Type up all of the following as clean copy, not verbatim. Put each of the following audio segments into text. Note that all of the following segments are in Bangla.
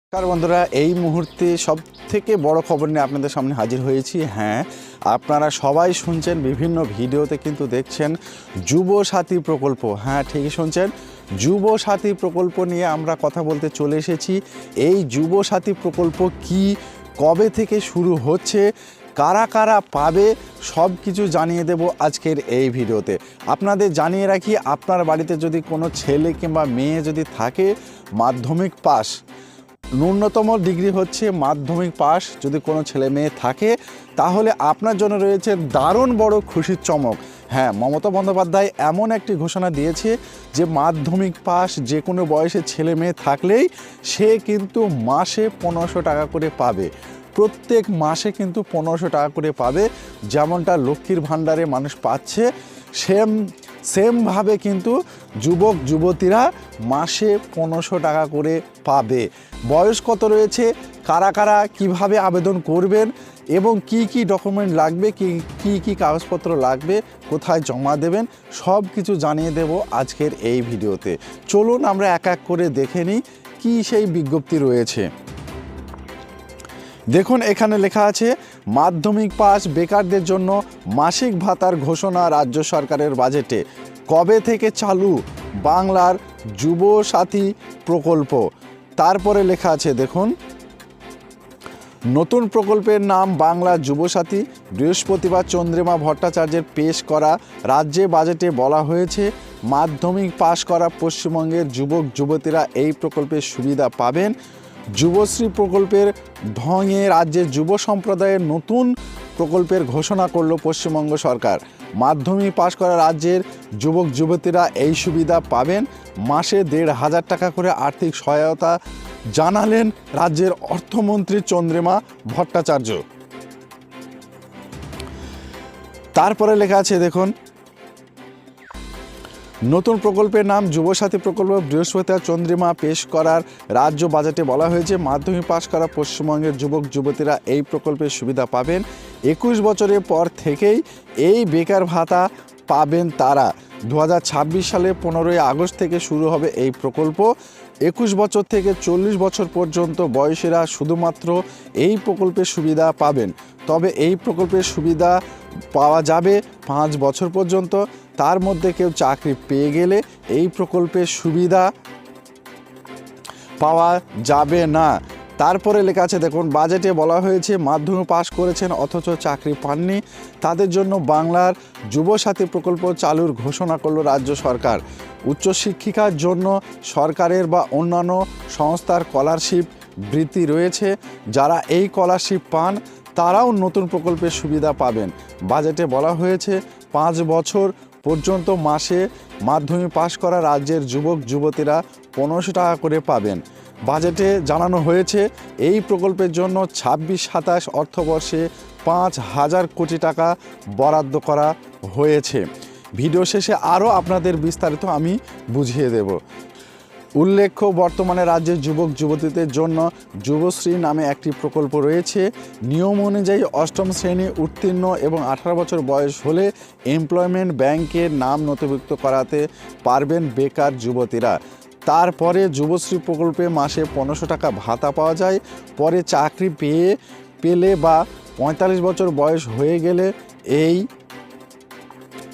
নমস্কার বন্ধুরা, এই মুহূর্তে সবথেকে বড় খবর নিয়ে আপনাদের সামনে হাজির হয়েছি। হ্যাঁ, আপনারা সবাই শুনছেন, বিভিন্ন ভিডিওতে কিন্তু দেখছেন যুব সাথী প্রকল্প। হ্যাঁ, ঠিকই শুনছেন, যুব সাথী প্রকল্প নিয়ে আমরা কথা বলতে চলে এসেছি। এই যুব সাথী প্রকল্প কি, কবে থেকে শুরু হচ্ছে, কারা কারা পাবে, সব কিছু জানিয়ে দেব আজকের এই ভিডিওতে। আপনাদের জানিয়ে রাখি, আপনার বাড়িতে যদি কোনো ছেলে কিংবা মেয়ে যদি থাকে মাধ্যমিক পাস, ন্যূনতম ডিগ্রি হচ্ছে মাধ্যমিক পাস, যদি কোনো ছেলে মেয়ে থাকে তাহলে আপনার জন্য রয়েছে দারুণ বড় খুশির চমক। হ্যাঁ, মমতা বন্দ্যোপাধ্যায় এমন একটি ঘোষণা দিয়েছে যে মাধ্যমিক পাস যে কোনো বয়সের ছেলে মেয়ে থাকলেই সে কিন্তু মাসে 1500 টাকা করে পাবে। প্রত্যেক মাসে কিন্তু 1500 টাকা করে পাবে, যেমনটা লক্ষ্মীর ভাণ্ডারে মানুষ পাচ্ছে সেমভাবে কিন্তু যুবক যুবতীরা মাসে 1500 টাকা করে পাবে। বয়স কত রয়েছে, কারা কারা কিভাবে আবেদন করবেন এবং কি কি ডকুমেন্ট লাগবে, কি কি কাগজপত্র লাগবে, কোথায় জমা দেবেন, সব কিছু জানিয়ে দেব আজকের এই ভিডিওতে। চলুন আমরা এক এক করে দেখে নিই কি সেই বিজ্ঞপ্তি রয়েছে। দেখুন, এখানে লেখা আছে মাধ্যমিক পাস বেকারদের জন্য মাসিক ভাতার ঘোষণা রাজ্য সরকারের বাজেটে। কবে থেকে চালু বাংলার যুব সাথী প্রকল্প? তারপরে লেখা আছে দেখুন, নতুন প্রকল্পের নাম বাংলা যুবসাথী। বৃহস্পতিবার চন্দ্রিমা ভট্টাচার্যের পেশ করা রাজ্যে বাজেটে বলা হয়েছে মাধ্যমিক পাশ করা পশ্চিমবঙ্গের যুবক যুবতীরা এই প্রকল্পের সুবিধা পাবেন। যুবশ্রী প্রকল্পের ঢঙে রাজ্যের যুব সম্প্রদায়ের নতুন প্রকল্পের ঘোষণা করল পশ্চিমবঙ্গ সরকার। মাধ্যমিক পাশ করা রাজ্যের যুবক যুবতীরা এই সুবিধা পাবেন। মাসে 1500 টাকা করে আর্থিক সহায়তা জানালেন রাজ্যের অর্থমন্ত্রী চন্দ্রিমা ভট্টাচার্য। তারপরে লেখা আছে দেখুন, নতুন প্রকল্পের নাম যুবসাথী প্রকল্প। বৃহস্পতিবার চন্দ্রিমা পেশ করার রাজ্য বাজেটে বলা হয়েছে মাধ্যমিক পাশ করা পশ্চিমবঙ্গের যুবক যুবতীরা এই প্রকল্পের সুবিধা পাবেন। 21 বছরের পর থেকেই এই বেকার ভাতা পাবেন তারা। 2026 সালে 15ই আগস্ট থেকে শুরু হবে এই প্রকল্প। 21 বছর থেকে 40 বছর পর্যন্ত বয়সীরা শুধুমাত্র এই প্রকল্পের সুবিধা পাবেন। তবে এই প্রকল্পের সুবিধা পাওয়া যাবে 5 বছর পর্যন্ত। তার মধ্যে কেউ চাকরি পেয়ে গেলে এই প্রকল্পের সুবিধা পাওয়া যাবে না। তারপরে লেখা আছে দেখুন, বাজেটে বলা হয়েছে মাধ্যমিক পাশ করেছেন অথচ চাকরি পাননি, তাদের জন্য বাংলার যুবসাথী প্রকল্প চালুর ঘোষণা করল রাজ্য সরকার। উচ্চশিক্ষার জন্য সরকারের বা অন্যান্য সংস্থার স্কলারশিপ বৃত্তি রয়েছে, যারা এই স্কলারশিপ পান তারাও নতুন প্রকল্পের সুবিধা পাবেন। বাজেটে বলা হয়েছে 5 বছর পর্যন্ত মাসে মাধ্যমিক পাশ করা রাজ্যের যুবক যুবতীরা 1500 টাকা করে পাবেন। বাজেটে জানানো হয়েছে এই প্রকল্পের জন্য 26-27 অর্থবর্ষে 5000 কোটি টাকা বরাদ্দ করা হয়েছে। ভিডিও শেষে আরও আপনাদের বিস্তারিত আমি বুঝিয়ে দেব। উল্লেখ্য, বর্তমানে রাজ্যের যুবক যুবতীদের জন্য যুবশ্রী নামে একটি প্রকল্প রয়েছে। নিয়ম অনুযায়ী 8ম শ্রেণী উত্তীর্ণ এবং 18 বছর বয়স হলে এমপ্লয়মেন্ট ব্যাংকের নাম নথিভুক্ত করাতে পারবেন বেকার যুবতীরা। তারপরে যুবশ্রী প্রকল্পে মাসে 1500 টাকা ভাতা পাওয়া যায়। পরে চাকরি পেলে বা 45 বছর বয়স হয়ে গেলে এই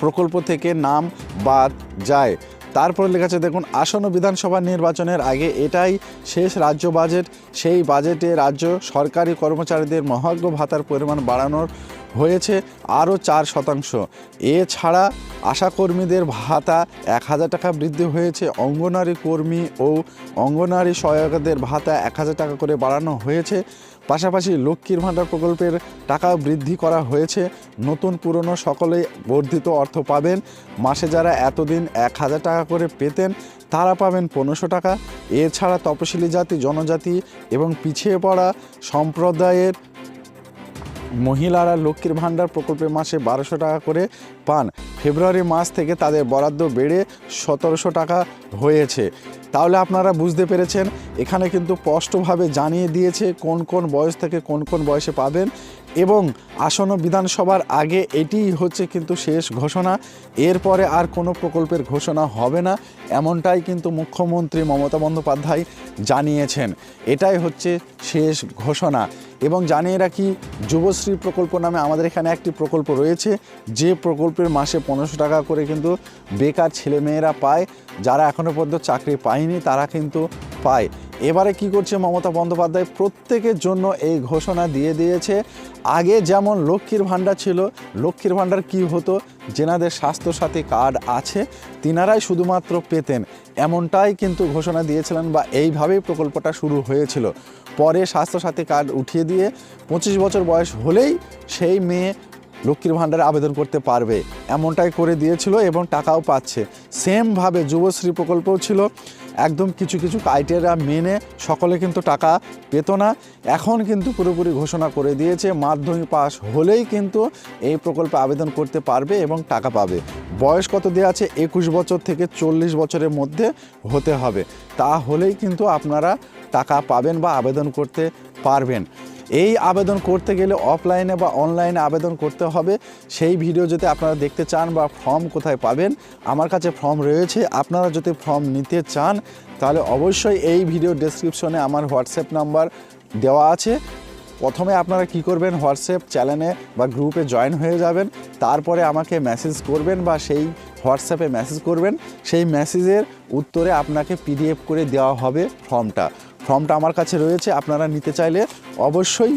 প্রকল্প থেকে নাম বাদ যায়। তারপরে লেখা আছে দেখুন, আসন্ন বিধানসভা নির্বাচনের আগে এটাই শেষ রাজ্য বাজেট। সেই বাজেটে রাজ্য সরকারি কর্মচারীদের মহার্ঘ ভাতার পরিমাণ বাড়ানোর হয়েছে আরও 4%। এছাড়া আশাকর্মীদের ভাতা 1000 টাকা বৃদ্ধি হয়েছে। অঙ্গনারী কর্মী ও অঙ্গনারী সহায়কদের ভাতা 1000 টাকা করে বাড়ানো হয়েছে। পাশাপাশি লক্ষ্মীর ভাণ্ডার প্রকল্পের টাকা বৃদ্ধি করা হয়েছে। নতুন পুরনো সকলেই বর্ধিত অর্থ পাবেন। মাসে যারা এতদিন 1000 টাকা করে পেতেন তারা পাবেন 1500 টাকা। এছাড়া তপশিলি জাতি, জনজাতি এবং পিছিয়ে পড়া সম্প্রদায়ের মহিলারা লক্ষ্মীর ভাণ্ডার প্রকল্পে মাসে 1200 টাকা করে পান। ফেব্রুয়ারি মাস থেকে তাদের বরাদ্দ বেড়ে 1700 টাকা হয়েছে। তাহলে আপনারা বুঝতে পেরেছেন, এখানে কিন্তু স্পষ্টভাবে জানিয়ে দিয়েছে কোন কোন বয়স থেকে কোন কোন বয়সে পাবেন। এবং আসন্ন বিধানসভার আগে এটিই হচ্ছে কিন্তু শেষ ঘোষণা। এরপরে আর কোনো প্রকল্পের ঘোষণা হবে না, এমনটাই কিন্তু মুখ্যমন্ত্রী মমতা বন্দ্যোপাধ্যায় জানিয়েছেন। এটাই হচ্ছে শেষ ঘোষণা। এবং জানিয়ে রাখি, যুবশ্রী প্রকল্প নামে আমাদের এখানে একটি প্রকল্প রয়েছে, যে প্রকল্পের মাসে 1500 টাকা করে কিন্তু বেকার ছেলেমেয়েরা পায়। যারা এখনও পর্যন্ত চাকরি পায়নি তারা কিন্তু পায়। এবারে কি করছে মমতা বন্দ্যোপাধ্যায়, প্রত্যেকের জন্য এই ঘোষণা দিয়ে দিয়েছে। আগে যেমন লক্ষ্মীর ভাণ্ডার ছিল, লক্ষ্মীর ভাণ্ডার কি হতো, যেনাদের স্বাস্থ্যসাথী কার্ড আছে তিনারাই শুধুমাত্র পেতেন, এমনটাই কিন্তু ঘোষণা দিয়েছিলেন বা এইভাবেই প্রকল্পটা শুরু হয়েছিল। পরে স্বাস্থ্যসাথী কার্ড উঠিয়ে দিয়ে 25 বছর বয়স হলেই সেই মেয়ে লক্ষ্মীর ভাণ্ডারে আবেদন করতে পারবে, এমনটাই করে দিয়েছিল এবং টাকাও পাচ্ছে। সেমভাবে যুবশ্রী প্রকল্পও ছিল, একদম কিছু কিছু ক্রাইটেরিয়া মেনে সকলে কিন্তু টাকা পেত না। এখন কিন্তু পুরোপুরি ঘোষণা করে দিয়েছে, মাধ্যমিক পাস হলেই কিন্তু এই প্রকল্পে আবেদন করতে পারবে এবং টাকা পাবে। বয়স কত দেওয়া আছে, 21 বছর থেকে 40 বছরের মধ্যে হতে হবে, তাহলেই কিন্তু আপনারা টাকা পাবেন বা আবেদন করতে পারবেন। এই আবেদন করতে গেলে অফলাইনে বা অনলাইনে আবেদন করতে হবে। সেই ভিডিও যদি আপনারা দেখতে চান বা ফর্ম কোথায় পাবেন, আমার কাছে ফর্ম রয়েছে। আপনারা যদি ফর্ম নিতে চান তাহলে অবশ্যই এই ভিডিও ডেসক্রিপশনে আমার হোয়াটসঅ্যাপ নাম্বার দেওয়া আছে। প্রথমে আপনারা কি করবেন, হোয়াটসঅ্যাপ চ্যানেলে বা গ্রুপে জয়েন হয়ে যাবেন, তারপরে আমাকে মেসেজ করবেন বা সেই হোয়াটসঅ্যাপে মেসেজ করবেন। সেই মেসেজের উত্তরে আপনাকে পিডিএফ করে দেওয়া হবে ফর্মটা আমার কাছে রয়েছে। আপনারা নিতে চাইলে অবশ্যই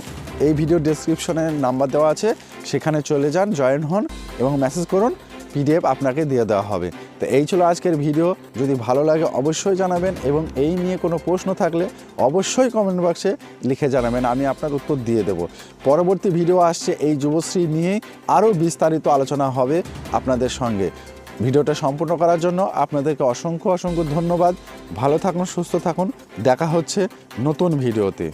এই ভিডিও ডেসক্রিপশনে নাম্বার দেওয়া আছে, সেখানে চলে যান, জয়েন হন এবং মেসেজ করুন, পিডিএফ আপনাকে দিয়ে দেওয়া হবে। তো এই ছিল আজকের ভিডিও। যদি ভালো লাগে অবশ্যই জানাবেন এবং এই নিয়ে কোনো প্রশ্ন থাকলে অবশ্যই কমেন্ট বক্সে লিখে জানাবেন, আমি আপনার উত্তর দিয়ে দেব। পরবর্তী ভিডিও আসছে এই যুবশ্রী নিয়েই, আরও বিস্তারিত আলোচনা হবে আপনাদের সঙ্গে। ভিডিওটা সম্পূর্ণ করার জন্য আপনাদেরকে অসংখ্য ধন্যবাদ। ভালো থাকুন, সুস্থ থাকুন, দেখা হচ্ছে নতুন ভিডিওতে।